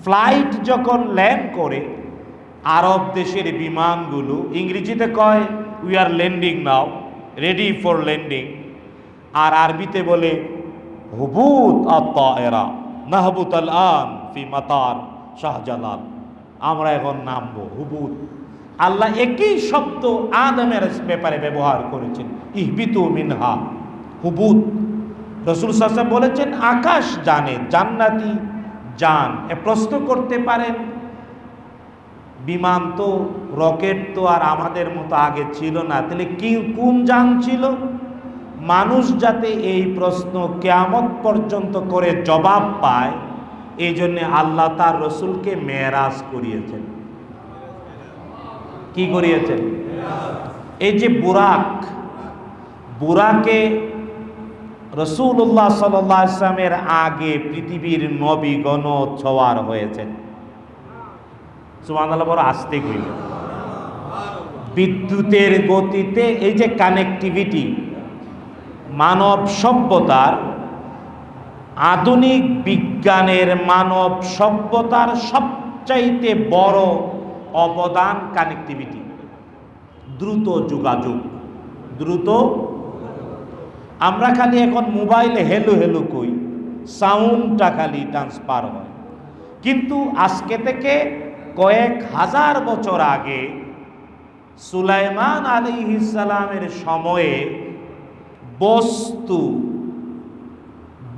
Flight যখন land করে, আরব দেশের বিমানগুলো ইংরেজিতে কয় we are landing now, ready for landing, আর আরবিতে বলে হুবুত আত-তায়রা নাহবুত আল-আন ফি মাতার শাহজালাল, আমরা এখন নামবো হুবুত। আল্লাহ একই শব্দ আদমের ব্যাপারে ব্যবহার করেছেন, ইহবিতু মিনহা, হুবুত। রাসূল সাল্লাল্লাহু আলাইহি ওয়াসাল্লাম বলেছেন আকাশ জানে, জান্নাতি জান। প্রশ্ন করতে পারেন বিমান তো, রকেট তো আর আমাদের মতো আগে ছিল না, তাহলে কি কোন যান ছিল? মানুষ যাতে এই প্রশ্ন কিয়ামত পর্যন্ত করে জবাব পায়, এই জন্য আল্লাহ তার রসুলকে মেরাজ করিয়েছেন। কি করিয়েছেন? এই যে বুরাক, বুরাকে রাসূলুল্লাহ সাল্লাল্লাহু আলাইহি ওয়াসাল্লামের আগে পৃথিবীর নবীগণ সওয়ার হয়েছেন। সুবহানাল্লাহ, বড় আস্তে কইল। বিদ্যুতের গতিতে এই যে কানেক্টিভিটি, মানব সভ্যতার, আধুনিক বিজ্ঞানের মানব সভ্যতার সবচাইতে বড় অবদান কানেক্টিভিটি, দ্রুত যোগাযোগ, দ্রুত। আমরা খালি এখন মোবাইলে হেলো হেলো কই, সাউন্ডটা খালি ট্রান্সফার হয়, কিন্তু আজকে থেকে কয়েক হাজার বছর আগে সুলাইমান আলাইহিস সালামের সময়ে বস্তু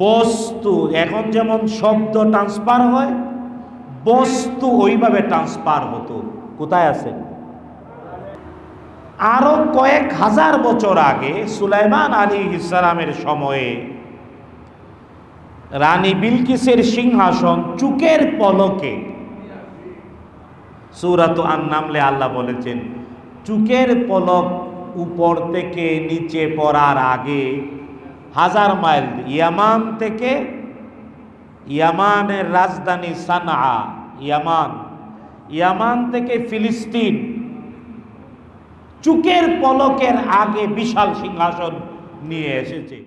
বস্তু এখন যেমন শব্দ ট্রান্সফার হয়, বস্তু ওইভাবে ট্রান্সফার হতো। কোথায় আছে? আরো কয়েক হাজার বছর আগে সুলাইমান আলাইহিস সালামের সময়ে রানী বিলকিসের সিংহাসন চুকের পলকে, সূরাত আন-নামলে আল্লাহ বলেছেন চুকের পলক উপর থেকে নিচে পড়ার আগে হাজার মাইল, ইয়ামান থেকে, ইয়ামানের রাজধানী সানআ, ইয়ামান থেকে ফিলিস্তিন, চুকের পলকের আগে বিশাল সিংহাসন নিয়ে এসেছে।